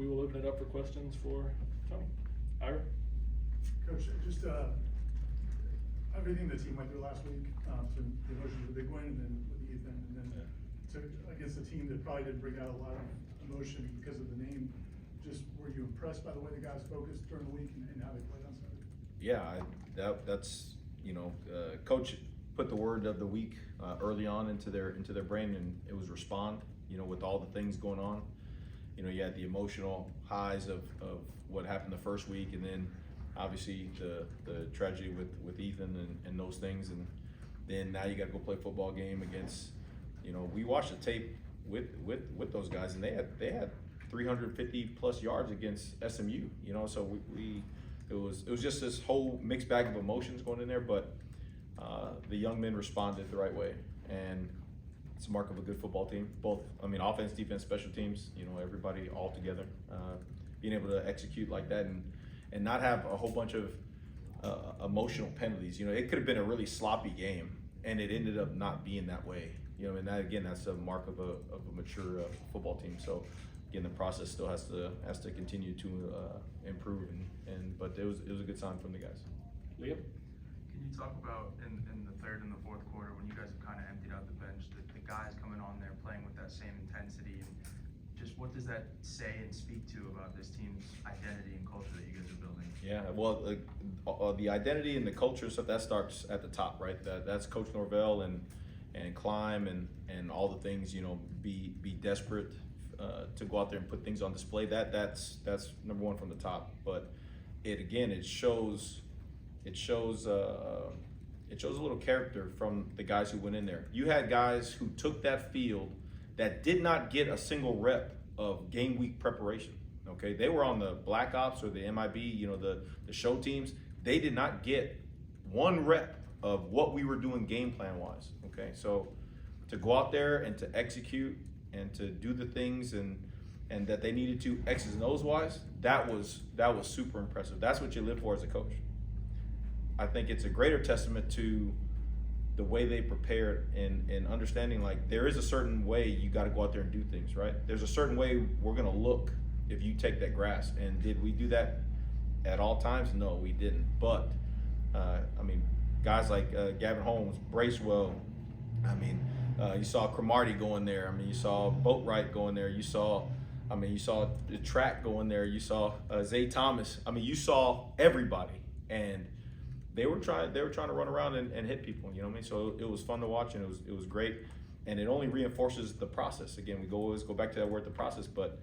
we will open it up for questions for Tony. Ira? Coach, just everything the team went through last week, to the emotions of the big win, and then with Ethan, and then against a team that probably didn't bring out a lot of emotion because of the name. Just were you impressed by the way the guys focused during the week and how they played on Saturday? Yeah, that's Coach put the word of the week early on into their brain, and it was respond. With all the things going on, you had the emotional highs of what happened the first week, and then obviously the tragedy with Ethan and those things, and then now you got to go play a football game against. We watched the tape with those guys, and they had 350 plus yards against SMU. So it was just this whole mixed bag of emotions going in there, but the young men responded the right way, and it's a mark of a good football team. Both, offense, defense, special teams. Everybody all together, being able to execute like that and not have a whole bunch of emotional penalties. It could have been a really sloppy game, and it ended up not being that way. And that again, that's a mark of a mature football team. So again, the process still has to continue to improve, but it was a good sign from the guys. Liam? Can you talk about in the third and the fourth quarter when you guys have kind of emptied out the bench, the guys coming on there playing with that same intensity, and just what does that say and speak to about this team's identity and culture that you guys are building? Yeah, well, the identity and the culture and stuff, that starts at the top, right? That's Coach Norvell and Climb and all the things, be desperate to go out there and put things on display. That's number one from the top. But it shows a little character from the guys who went in there. You had guys who took that field that did not get a single rep of game week preparation. Okay, they were on the Black Ops or the MIB, the show teams. They did not get one rep of what we were doing game plan wise. Okay, so to go out there and to execute and to do the things and that they needed to X's and O's wise, that was super impressive. That's what you live for as a coach. I think it's a greater testament to the way they prepared and understanding, like, there is a certain way you got to go out there and do things, right? There's a certain way we're going to look if you take that grass. And did we do that at all times? No, we didn't. But, guys like Gavin Holmes, Bracewell, you saw Cromartie going there. You saw Boatwright going there. You saw the track going there. You saw Zay Thomas. You saw everybody. And they were trying to run around and hit people, So it was fun to watch, and it was great, and it only reinforces the process. Again, we always go back to that word, the process, but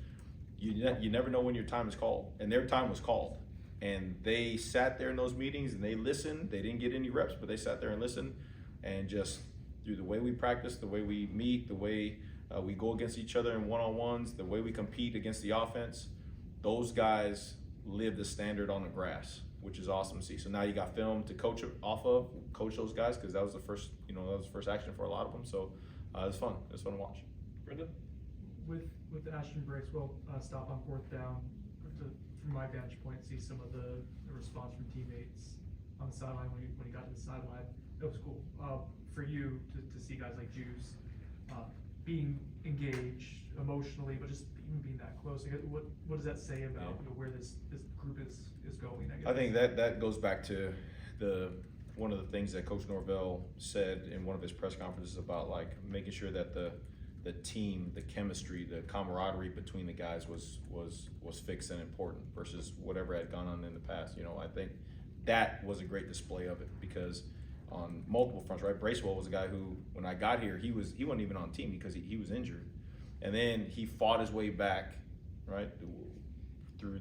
you never know when your time is called, and their time was called, and they sat there in those meetings and they listened. They didn't get any reps, but they sat there and listened, and just through the way we practice, the way we meet, the way we go against each other in one-on-ones, the way we compete against the offense, those guys live the standard on the grass, which is awesome to see. So now you got film to coach those guys, because that was the first, action for a lot of them. So it was fun. It was fun to watch. Brendan? With the Ashton Bracewell stop on fourth down, from my vantage point, see some of the response from teammates on the sideline when he got to the sideline. It was cool for you to see guys like Juice being engaged emotionally, but just even being that close. What does that say about where this group is going? I guess. I think that goes back to one of the things that Coach Norvell said in one of his press conferences about, like, making sure that the team, the chemistry, the camaraderie between the guys was fixed and important versus whatever had gone on in the past. I think that was a great display of it, because on multiple fronts, right? Bracewell was a guy who, when I got here, he wasn't even on the team because he was injured, and then he fought his way back, right, through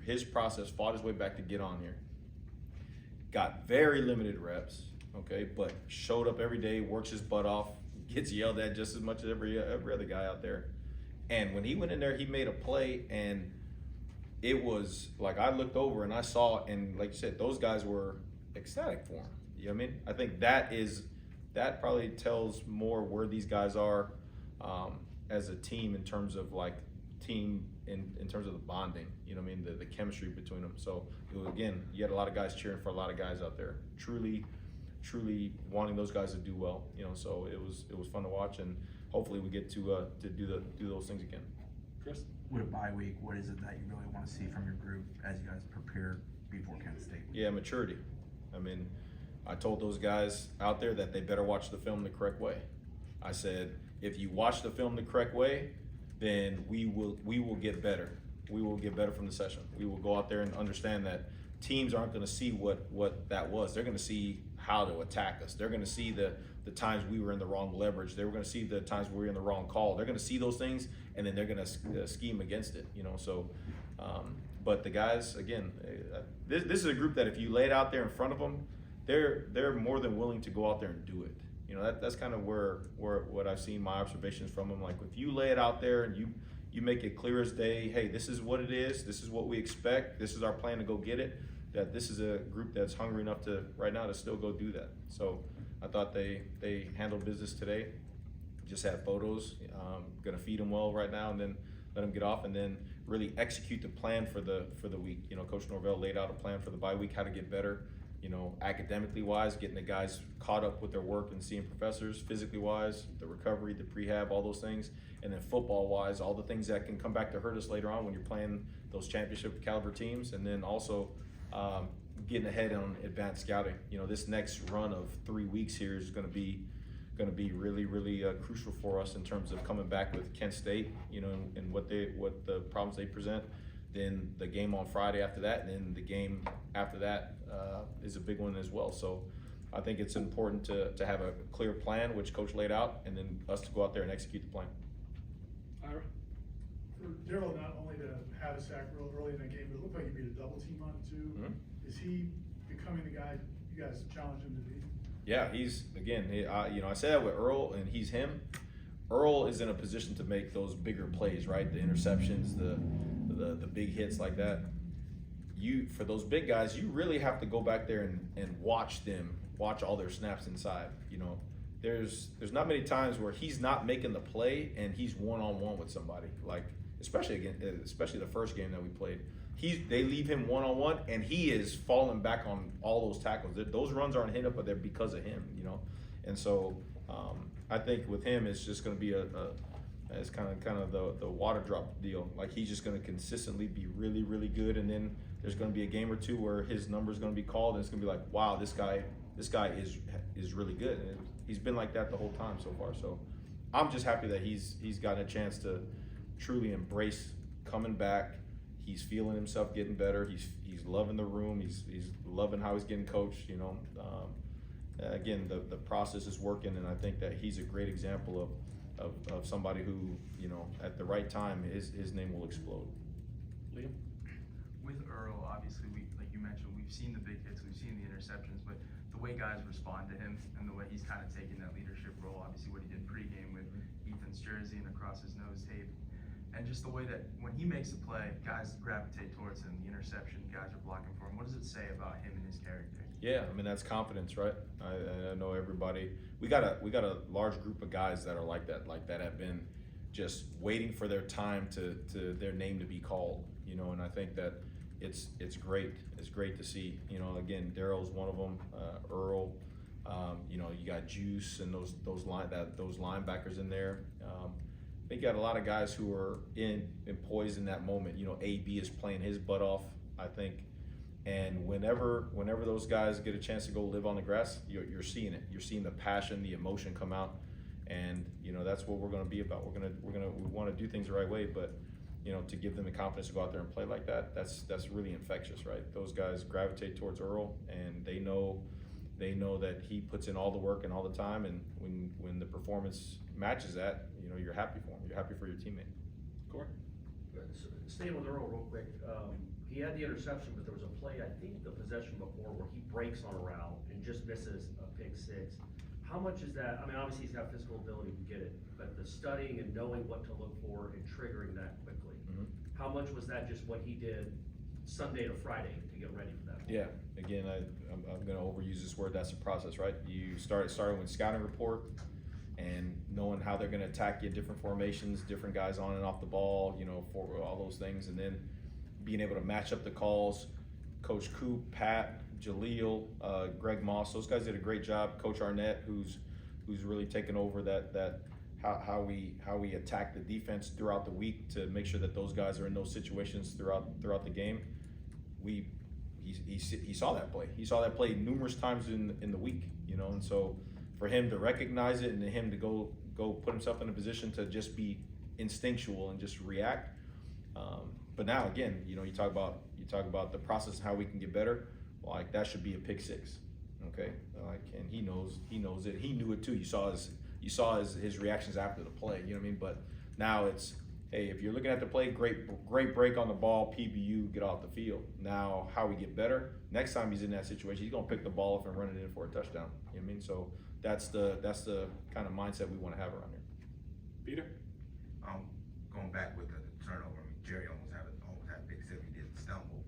his process, fought his way back to get on here. Got very limited reps, okay, but showed up every day, works his butt off, gets yelled at just as much as every other guy out there. And when he went in there, he made a play, and it was like, I looked over and I saw, and like you said, those guys were ecstatic for him. You know what I mean? I think that probably tells more where these guys are as a team in terms of, like, in terms of the bonding, the chemistry between them. So again, you had a lot of guys cheering for a lot of guys out there, truly wanting those guys to do well. So it was fun to watch, and hopefully we get to do those things again. Chris? with a bye week, what is it that you really want to see from your group as you guys prepare before Kent State? Yeah, maturity. I mean, I told those guys out there that they better watch the film the correct way. I said, if you watch the film the correct way, then we will get better. We will get better from the session. We will go out there and understand that teams aren't going to see what that was. They're going to see how to attack us. They're going to see the times we were in the wrong leverage. They're going to see the times we were in the wrong call. They're going to see those things, and then they're going to scheme against it. You know, so. But the guys, again, this is a group that if you lay it out there in front of them, they're more than willing to go out there and do it. You know, that's kind of where what I've seen my observations from them. Like if you lay it out there and you make it clear as day, hey, this is what it is, this is what we expect, this is our plan to go get it, that this is a group that's hungry enough to right now to still go do that. So I thought they handled business today. Just had photos, gonna feed them well right now and then let them get off and then really execute the plan for the week. You know, Coach Norvell laid out a plan for the bye week, how to get better, you know, academically wise, getting the guys caught up with their work and seeing professors, physically wise, the recovery, the prehab, all those things. And then football wise, all the things that can come back to hurt us later on when you're playing those championship caliber teams. And then also getting ahead on advanced scouting. You know, this next run of 3 weeks here is gonna be really, really crucial for us in terms of coming back with Kent State, you know, and what the problems they present. Then the game on Friday after that, and then the game after that is a big one as well. So I think it's important to have a clear plan, which Coach laid out, and then us to go out there and execute the plan. Ira? For Daryl, not only to have a sack real early in that game, but it looked like he beat a double team on it too. Mhm. Is he becoming the guy you guys challenged him to be? Yeah, he's again. You know, I said that with Earl, and he's him. Earl is in a position to make those bigger plays, right? The interceptions, the big hits like that. For those big guys, you really have to go back there and watch all their snaps inside. You know, there's not many times where he's not making the play and he's one-on-one with somebody. Like especially the first game that we played. They leave him one-on-one and he is falling back on all those tackles. Those runs aren't hit up, but they're because of him, you know. And so I think with him, it's just going to be it's kind of the water drop deal. Like he's just going to consistently be really, really good, and then there's going to be a game or two where his number is going to be called, and it's going to be like, wow, this guy is really good. And he's been like that the whole time so far. So I'm just happy that he's gotten a chance to truly embrace coming back. He's feeling himself getting better. He's loving the room. He's loving how he's getting coached. You know, again, the process is working, and I think that he's a great example of somebody who, you know, at the right time, his name will explode. Liam? With Earl, obviously, like you mentioned, we've seen the big hits, we've seen the interceptions, but the way guys respond to him and the way he's kind of taking that leadership role, obviously what he did pregame with Ethan's jersey and across his nose tape, and just the way that when he makes a play, guys gravitate towards him, the interception, guys are blocking for him. What does it say about him and his character? Yeah, I mean that's confidence, right? I know everybody. We got a large group of guys that are like that have been just waiting for their time to their name to be called, you know. And I think that it's great. It's great to see. You know, again, Daryl's one of them. Earl, you know, you got Juice and those linebackers in there. I think you got a lot of guys who are in poised in that moment. You know, AB is playing his butt off, I think. And whenever those guys get a chance to go live on the grass, you're seeing it. You're seeing the passion, the emotion come out, and you know that's what we're going to be about. We want to do things the right way, but you know, to give them the confidence to go out there and play like that, that's really infectious, right? Those guys gravitate towards Earl, and they know that he puts in all the work and all the time, and when the performance matches that, you know, you're happy for him. You're happy for your teammate. Corey? Staying with Earl real quick, he had the interception, but there was a play, I think the possession before, where he breaks on a route and just misses a pick six. How much is that? I mean, obviously he's got physical ability, we get it, but the studying and knowing what to look for and triggering that quickly, how much was that just what he did Sunday to Friday to get ready for that? Yeah, again, I'm going to overuse this word. That's a process, right? You starting with scouting report and knowing how they're going to attack you, different formations, different guys on and off the ball, you know, for all those things, and then being able to match up the calls. Coach Coop, Pat, Jaleel, Greg Moss, those guys did a great job. Coach Arnett, who's really taken over that how we attack the defense throughout the week to make sure that those guys are in those situations throughout the game. He saw that play. He saw that play numerous times in the week, you know, and so for him to recognize it and him to go put himself in a position to just be instinctual and just react. But now again, you know, you talk about the process and how we can get better. Like that should be a pick six, okay? Like, and he knows it. He knew it too. You saw his reactions after the play. You know what I mean? But now it's, hey, if you're looking at the play, great break on the ball, PBU, get off the field. Now, how we get better? Next time he's in that situation, he's gonna pick the ball up and run it in for a touchdown. You know what I mean? So that's the kind of mindset we want to have around here. Peter? Going back with the turnover, I mean, Jerry almost had a big sip, he didn't stumble.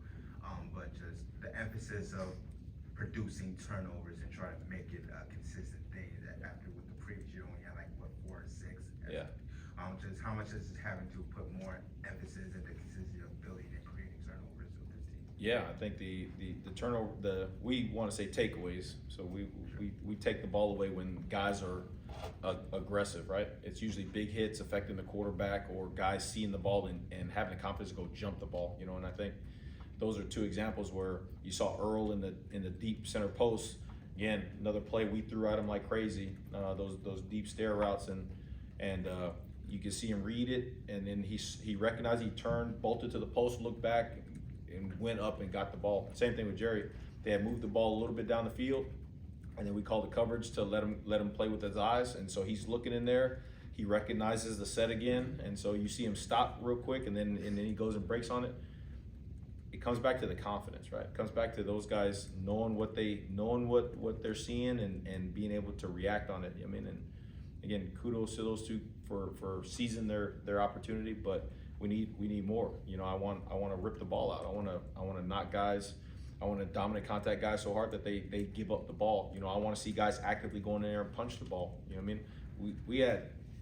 But just the emphasis of producing turnovers and trying to make it a consistent thing that after with the previous year only had like what 4 or 6. Yeah. Just how much is having to put more emphasis in the consistency of building and creating turnovers of this team? Yeah, I think the turnover, we want to say takeaways. So we take the ball away when guys are aggressive, right? It's usually big hits affecting the quarterback or guys seeing the ball and having the confidence to go jump the ball, you know. And I think those are 2 examples where you saw Earl in the deep center post. Again, another play we threw at him like crazy. Those deep stare routes and you can see him read it, and then he recognized, he turned, bolted to the post, looked back, and went up and got the ball. Same thing with Jerry. They had moved the ball a little bit down the field, and then we called the coverage to let him play with his eyes. And so he's looking in there. He recognizes the set again, and so you see him stop real quick, and then he goes and breaks on it. It comes back to the confidence, right? It comes back to those guys knowing what they're seeing and being able to react on it. I mean, and again, kudos to those 2 for seizing their opportunity, but we need more. You know, I want to rip the ball out. I want to knock guys. I want to dominate contact guys so hard that they give up the ball. You know, I want to see guys actively going in there and punch the ball. You know what I mean?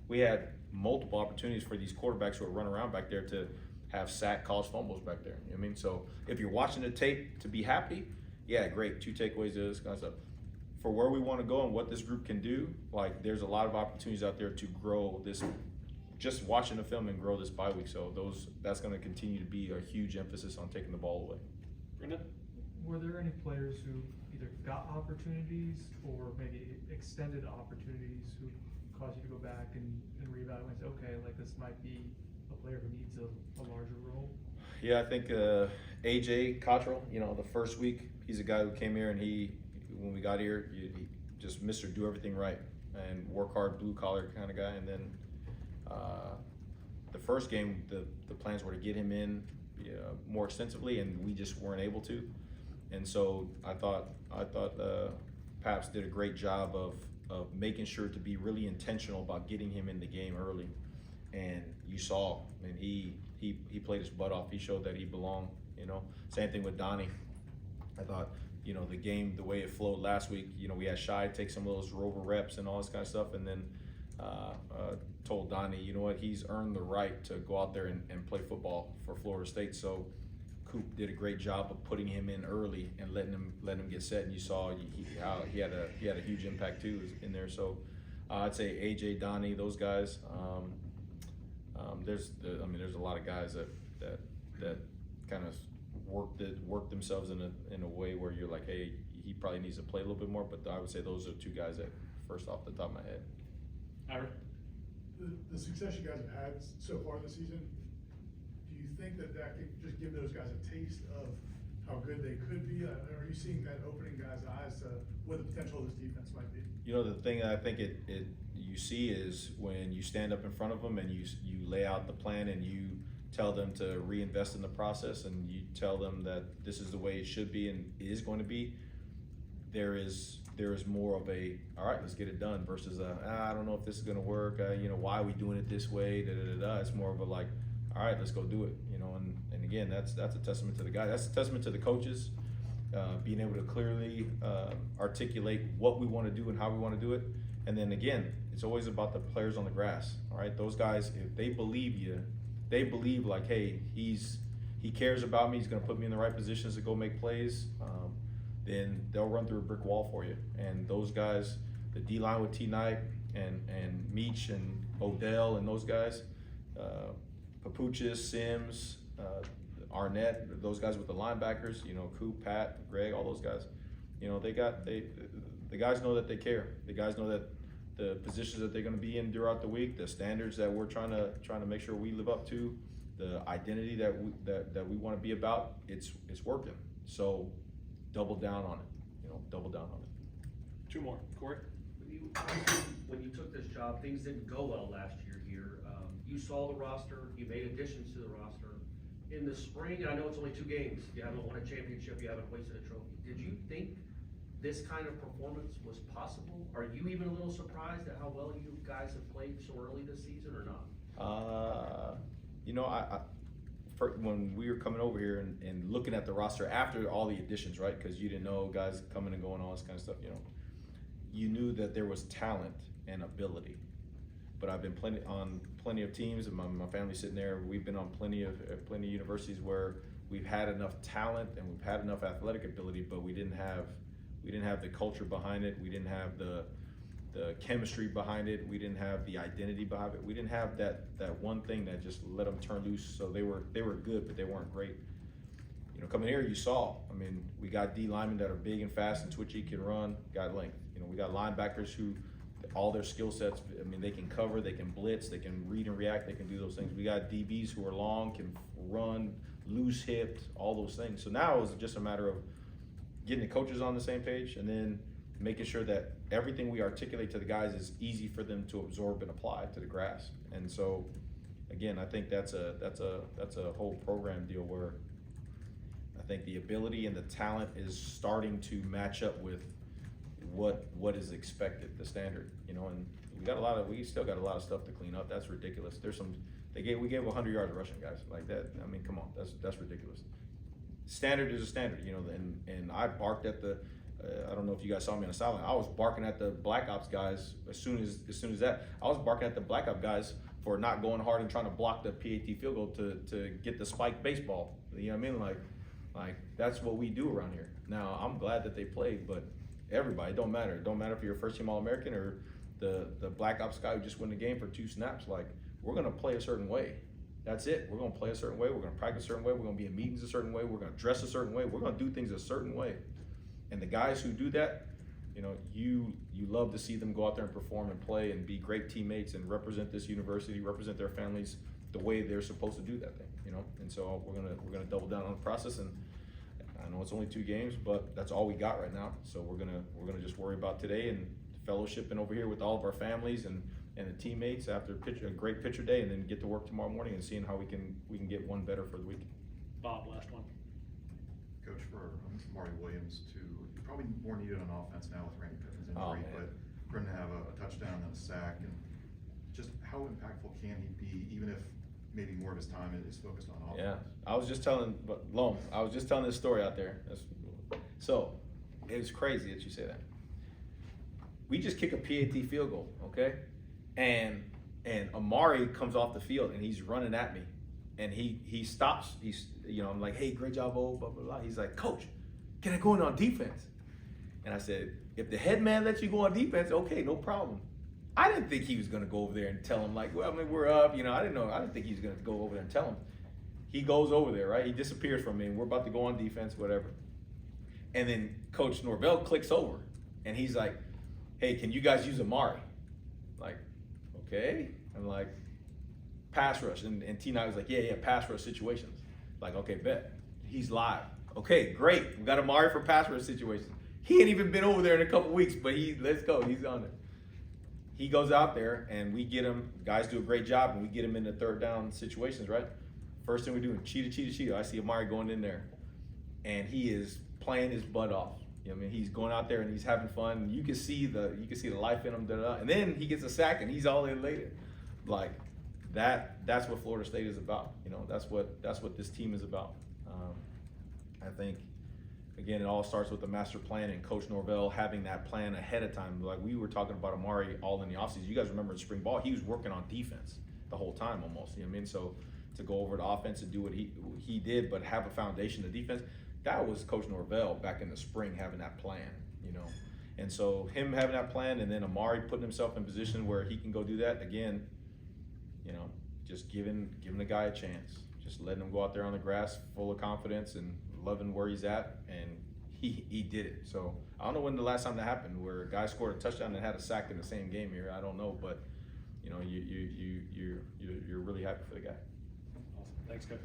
We had multiple opportunities for these quarterbacks who are running around back there to have sack, college fumbles back there. You know what I mean? So if you're watching the tape to be happy, yeah, great. 2 takeaways to this kind of stuff. For where we want to go and what this group can do, like there's a lot of opportunities out there to grow this, just watching the film and grow this bye week. So that's going to continue to be a huge emphasis on taking the ball away. Brendan? Were there any players who either got opportunities or maybe extended opportunities who caused you to go back and reevaluate and say, okay, like this might be a player who needs a larger role? Yeah, I think AJ Cottrell, you know, the first week, he's a guy who came here and when we got here, he just Mr. Do everything right and work hard, blue collar kind of guy. And then the first game, the plans were to get him in more extensively, and we just weren't able to. And so I thought Paps did a great job of making sure to be really intentional about getting him in the game early. And you saw, and he played his butt off. He showed that he belonged, you know. Same thing with Donnie. I thought, you know, the game, the way it flowed last week, you know, we had Shy take some of those rover reps and all this kind of stuff, and then told Donnie, you know what, he's earned the right to go out there and play football for Florida State. So Coop did a great job of putting him in early and letting him get set, and you saw how he had a huge impact too in there. So I'd say AJ, Donnie, those guys. There's a lot of guys that kind of work themselves in a way where you're like, hey, he probably needs to play a little bit more. But I would say those are 2 guys that first off the top of my head. Ira? The success you guys have had so far this season, do you think that could just give those guys a taste of how good they could be? Are you seeing that opening guys' eyes to what the potential of this defense might be? You know, the thing that I think you see is when you stand up in front of them and you lay out the plan and you tell them to reinvest in the process and you tell them that this is the way it should be and it is going to be, there is more of a, all right, let's get it done versus I don't know if this is going to work. You know, why are we doing it this way? It's more of a like, all right, let's go do it. You know, and again, that's a testament to the guys. That's a testament to the coaches, being able to clearly articulate what we want to do and how we want to do it. And then again, it's always about the players on the grass. All right, those guys, if they believe you, they believe like, hey, he cares about me. He's going to put me in the right positions to go make plays. Then they'll run through a brick wall for you. And those guys, the D line with T Knight and Meach and Odell and those guys, Papuchis, Sims, Arnett, those guys with the linebackers, you know, Coop, Pat, Greg, all those guys. You know, the guys know that they care. The guys know that the positions that they're going to be in throughout the week, the standards that we're trying to make sure we live up to, the identity that we want to be about, it's working. So double down on it. You know, double down on it. 2 more. Corey? When you took this job, things didn't go well last year here. You saw the roster, you made additions to the roster. In the spring, I know it's only 2 games, you haven't won a championship, you haven't hoisted a trophy. Did you think this kind of performance was possible? Are you even a little surprised at how well you guys have played so early this season or not? You know, when we were coming over here and looking at the roster after all the additions, right? Because you didn't know guys coming and going, all this kind of stuff, you know. You knew that there was talent and ability. But I've been on plenty of teams, and my family's sitting there. We've been on plenty of universities where we've had enough talent and we've had enough athletic ability, but we didn't have the culture behind it. We didn't have the chemistry behind it. We didn't have the identity behind it. We didn't have that one thing that just let them turn loose. So they were good, but they weren't great. You know, coming here, you saw. I mean, we got D linemen that are big and fast and twitchy, can run, got length. You know, we got linebackers who, all their skill sets. I mean, they can cover, they can blitz, they can read and react, they can do those things. We got DBs who are long, can run, loose hipped, all those things. So now it's just a matter of getting the coaches on the same page, and then making sure that everything we articulate to the guys is easy for them to absorb and apply to the grass. And so, again, I think that's a whole program deal where I think the ability and the talent is starting to match up with what is expected, the standard, you know. And we still got a lot of stuff to clean up. That's ridiculous. We gave 100 yards of rushing, guys, like that. I mean, come on, that's ridiculous. Standard is a standard, you know. And I barked at the. I don't know if you guys saw me on the sideline. I was barking at the Black Ops guys as soon as that. I was barking at the Black Ops guys for not going hard and trying to block the PAT field goal to get the spike baseball. You know what I mean? Like that's what we do around here. Now I'm glad that they played, but everybody, it don't matter. It don't matter if you're a first team All-American or the Black Ops guy who just won the game for 2 snaps. Like, we're gonna play a certain way. That's it. We're gonna play a certain way. We're gonna practice a certain way. We're gonna be in meetings a certain way. We're gonna dress a certain way. We're gonna do things a certain way. And the guys who do that, you know, you love to see them go out there and perform and play and be great teammates and represent this university, represent their families the way they're supposed to do that thing, you know. And so we're gonna double down on the process. And I know it's only 2 games, but that's all we got right now. So we're gonna just worry about today and fellowshipping over here with all of our families and the teammates after a great pitcher day, and then get to work tomorrow morning and seeing how we can get one better for the week. Bob, last one. Coach, for Amari Williams, probably more needed on offense now with Randy Pittman's injury, but for him to have a touchdown and a sack, and just how impactful can he be, even if maybe more of his time is focused on offense? Yeah, I was just telling this story out there. So it was crazy that you say that. We just kick a PAT field goal, okay? And Amari comes off the field and he's running at me, and he stops. I'm like, hey, great job, blah blah blah. He's like, Coach, can I go in on defense? And I said, if the head man lets you go on defense, okay, no problem. I didn't think he was gonna go over there and tell him, like, well, I mean, we're up, you know. I didn't think he was gonna go over there and tell him. He goes over there, right? He disappears from me, and we're about to go on defense, whatever. And then Coach Norvell clicks over, and he's like, hey, can you guys use Amari? Like, okay. I'm like, pass rush. And T9 was like, yeah, pass rush situations. Like, okay, bet. He's live. Okay, great. We got Amari for pass rush situations. He ain't even been over there in a couple weeks, but let's go. He's on it. He goes out there, and we get him. Guys do a great job, and we get him in the 3rd down situations, right? First thing we do, cheetah. I see Amari going in there, and he is playing his butt off. You know what I mean? He's going out there and he's having fun. You can see the life in him. And then he gets a sack and he's all elated. Like that's what Florida State is about. You know, that's what this team is about. I think, again, it all starts with the master plan and Coach Norvell having that plan ahead of time. Like we were talking about Amari all in the offseason. You guys remember in spring ball, he was working on defense the whole time almost. You know what I mean? So to go over to offense and do what he did, but have a foundation of defense. That was Coach Norvell back in the spring having that plan, you know. And so him having that plan, and then Amari putting himself in position where he can go do that, again, you know, just giving the guy a chance, just letting him go out there on the grass full of confidence and loving where he's at, and he did it. So I don't know when the last time that happened where a guy scored a touchdown and had a sack in the same game here. I don't know, but you know, you're really happy for the guy. Awesome. Thanks, Coach.